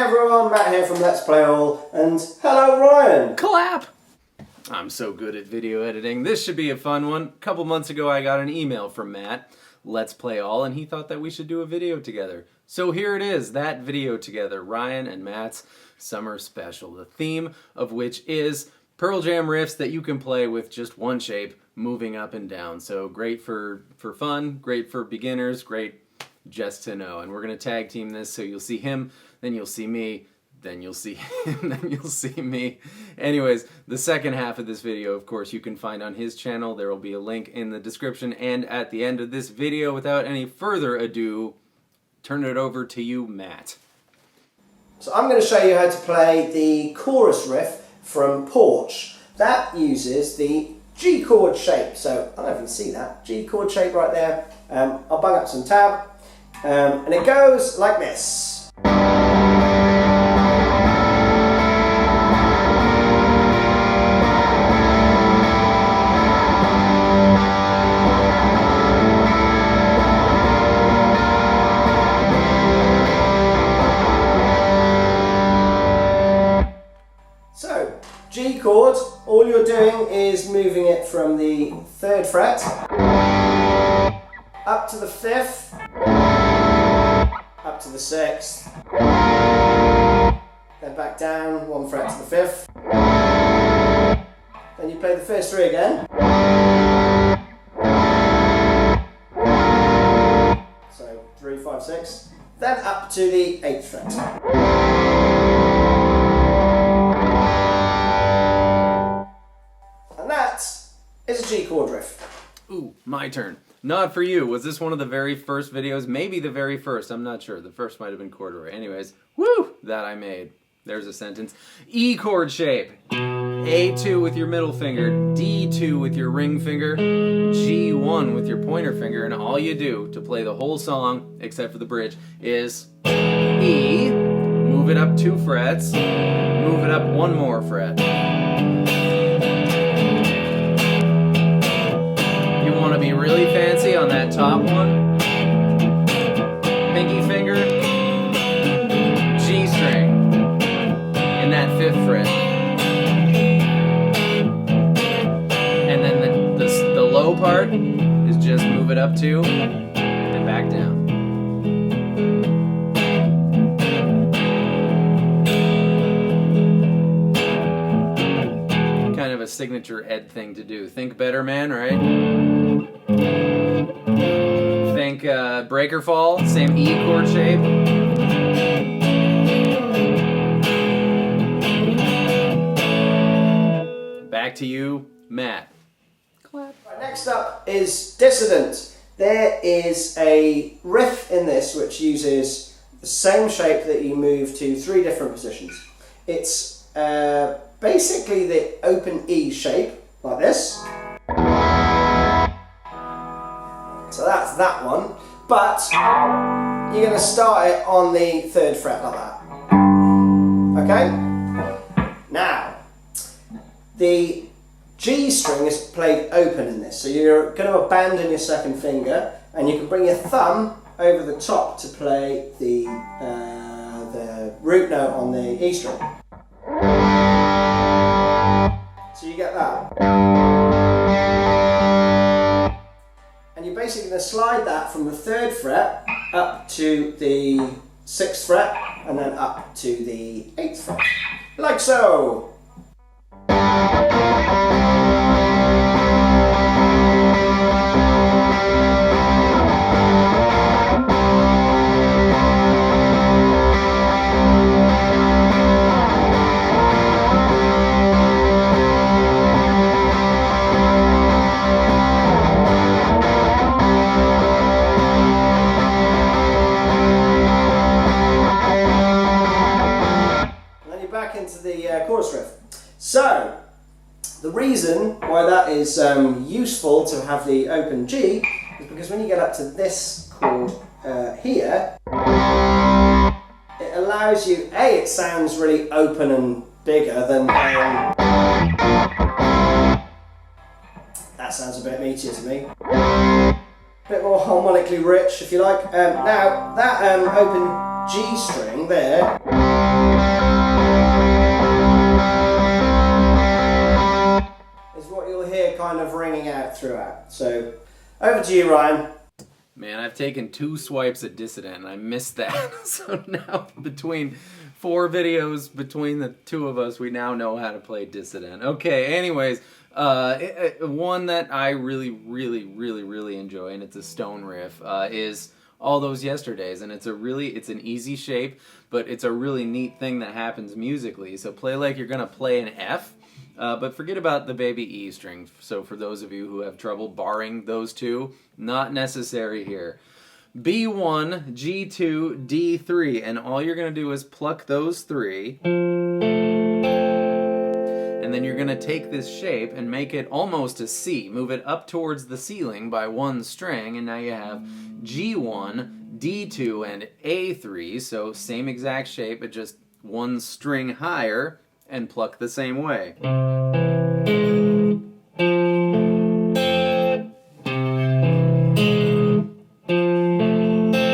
everyone, Matt here from Let's Play All, and hello Ryan! Clap! I'm so good at video editing. This should be a fun one. A couple months ago I got an email from Matt, Let's Play All, and he thought that we should do a video together. So here it is, that video together, Ryan and Matt's summer special, the theme of which is Pearl Jam riffs that you can play with just one shape, moving up and down. So great for fun, great for beginners, great just to know. And we're going to tag team this, so you'll see him, then you'll see me, then you'll see him, then you'll see me. Anyways, the second half of this video, of course, you can find on his channel. There will be a link in the description and at the end of this video. Without any further ado, turn it over to you, Matt. So I'm going to show you how to play the chorus riff from Porch. That uses the G chord shape. So I don't know if you can see that G chord shape right there. I'll bung up some tab, and it goes like this. So, G chord, all you're doing is moving it from the 3rd fret up to the 5th, up to the 6th, then back down 1 fret to the 5th, then you play the first 3 again, so 3, 5, 6, then up to the 8th fret. It's a G chord riff. Ooh, my turn. Not for you. Was this one of the very first videos? Maybe the very first. I'm not sure. The first might have been corduroy. Anyways, woo! That I made. There's a sentence. E chord shape. A2 with your middle finger. D2 with your ring finger. G1 with your pointer finger. And all you do to play the whole song, except for the bridge, is E. Move it up 2 frets. Move it up 1 more fret. Want to be really fancy on that top one, pinky finger, G string in that 5th fret, and then the low part is just move it up 2 and back down. Kind of a signature Ed thing to do. Think better, man, right? Think breaker fall, same E chord shape. Back to you, Matt. Clap. Right, next up is Dissident. There is a riff in this which uses the same shape that you move to 3 different positions. It's basically the open E shape, like this. So that's that one, but you're going to start it on the 3rd fret like that. Okay? Now, the G string is played open in this, so you're going to abandon your 2nd finger, and you can bring your thumb over the top to play the root note on the E string. So you get that. And you're basically going to slide that from the 3rd fret up to the 6th fret and then up to the 8th fret. Like so. Into the chorus riff. So, the reason why that is useful to have the open G is because when you get up to this chord here, it allows you, it sounds really open and bigger than that sounds a bit meatier to me. A bit more harmonically rich, if you like. Now, that open G string there is what you'll hear kind of ringing out throughout. So, over to you, Ryan. Man, I've taken 2 swipes at Dissident and I missed that. So now between 4 videos between the 2 of us, we now know how to play Dissident. Okay, anyways, one that I really enjoy, and it's a stone riff, is All Those Yesterdays, and it's an easy shape, but it's a really neat thing that happens musically. So play like you're gonna play an F, but forget about the baby E string. So for those of you who have trouble barring those 2, not necessary here. B1, G2, D3, and all you're going to do is pluck those 3, and then you're going to take this shape and make it almost a C. Move it up towards the ceiling by 1 string, and now you have G1, D2, and A3, so same exact shape, but just 1 string higher, and pluck the same way.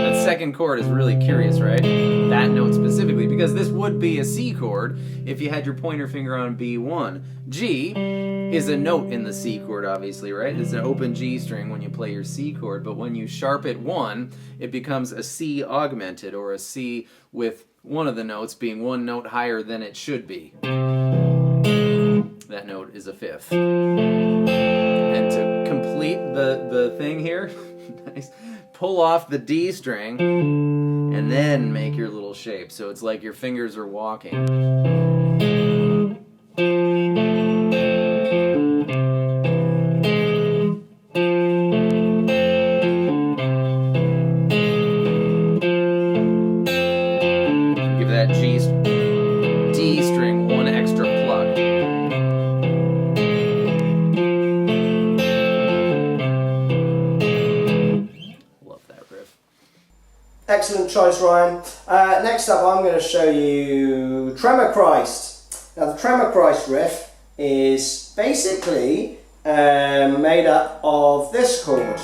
That second chord is really curious, right? That note specifically, because this would be a C chord if you had your pointer finger on B1. G is a note in the C chord, obviously, right? It's an open G string when you play your C chord, but when you sharp it 1, it becomes a C augmented, or a C with one of the notes being 1 note higher than it should be. That note is a 5th. And to complete the thing here, nice, pull off the D string and then make your little shape. So it's like your fingers are walking. Give that D string 1 extra pluck. Love that riff. Excellent choice, Ryan. Next up, I'm going to show you Tremor Christ. Now, the Tremor Christ riff is basically made up of this chord.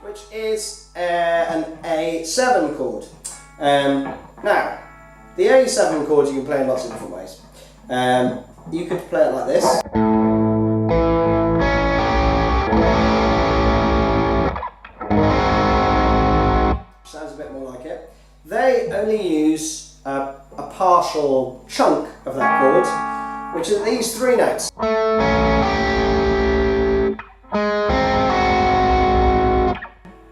Which is an A7 chord. Now, the A7 chord you can play in lots of different ways. You could play it like this. Sounds a bit more like it. They only use a partial chunk of that chord, which are these 3 notes.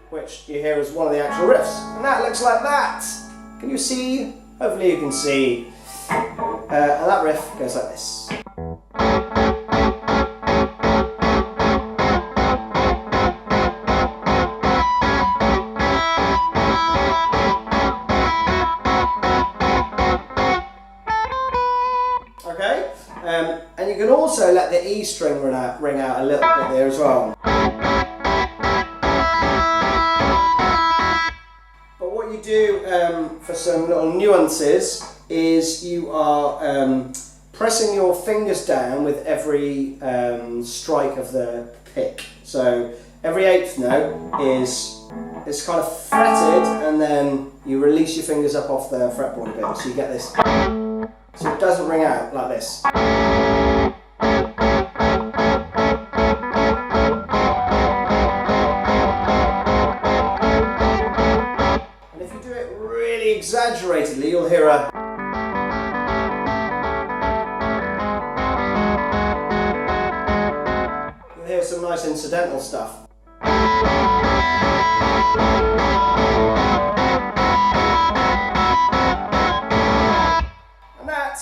Which you hear as one of the actual riffs. And that looks like that. Can you see? Hopefully you can see. And that riff goes like this. Okay? And you can also let the E string ring out a little bit there as well. But what you do for some little nuances is you are pressing your fingers down with every strike of the pick. So every 8th note is kind of fretted, and then you release your fingers up off the fretboard a bit, so you get this. So it doesn't ring out like this. And if you do it really exaggeratedly, you'll hear a... You'll hear some nice incidental stuff. And that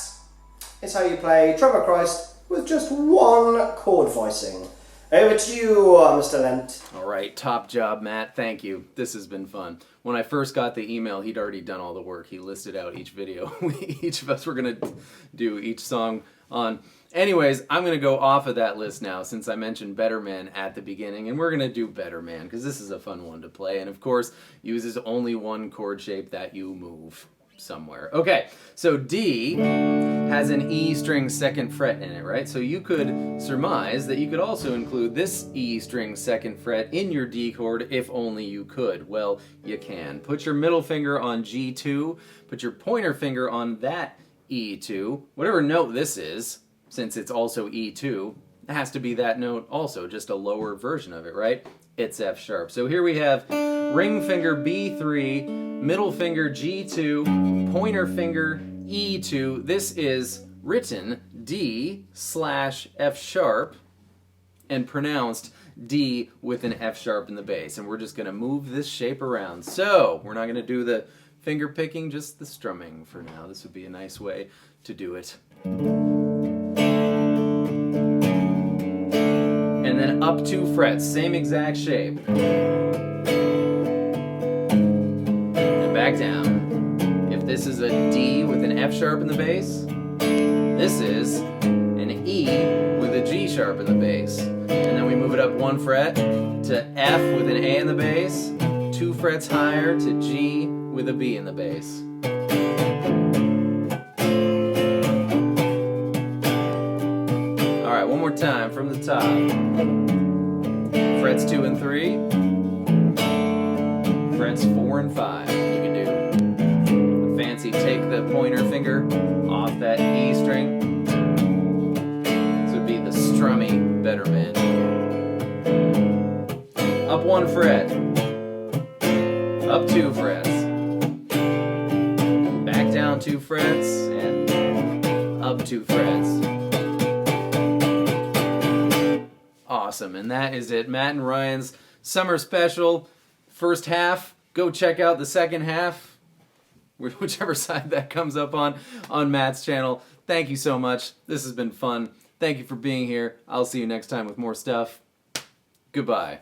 is how you play Tremor Christ with just 1 chord voicing. Over to you, Mr. Lendt. All right, top job, Matt. Thank you. This has been fun. When I first got the email, he'd already done all the work. He listed out each video each of us were going to do each song on. Anyways, I'm going to go off of that list now since I mentioned Better Man at the beginning, and we're going to do Better Man because this is a fun one to play, and of course uses only 1 chord shape that you move. somewhere. Okay, so D has an E string second fret in it, right? So you could surmise that you could also include this E string second fret in your D chord if only you could. Well, you can. Put your middle finger on G2, put your pointer finger on that E2, whatever note this is, since it's also E2, it has to be that note also, just a lower version of it, right? It's F sharp. So here we have ring finger B3, middle finger G2, pointer finger E2. This is written D/F sharp and pronounced D with an F sharp in the bass. And we're just going to move this shape around. So we're not going to do the finger picking, just the strumming for now. This would be a nice way to do it. And then up 2 frets, same exact shape. And back down. If this is a D with an F sharp in the bass, this is an E with a G sharp in the bass. And then we move it up 1 fret to F with an A in the bass, 2 frets higher to G with a B in the bass. Alright, one more time from the top. Frets 2 and 3, frets 4 and 5. You can do the fancy take the pointer finger off that E string. This would be the strummy betterment. Up 1 fret, up 2 frets, back down 2 frets, and up 2 frets. Awesome, and that is it. Matt and Ryan's summer special, first half. Go check out the second half, whichever side that comes up on Matt's channel. Thank you so much. This has been fun. Thank you for being here. I'll see you next time with more stuff. Goodbye.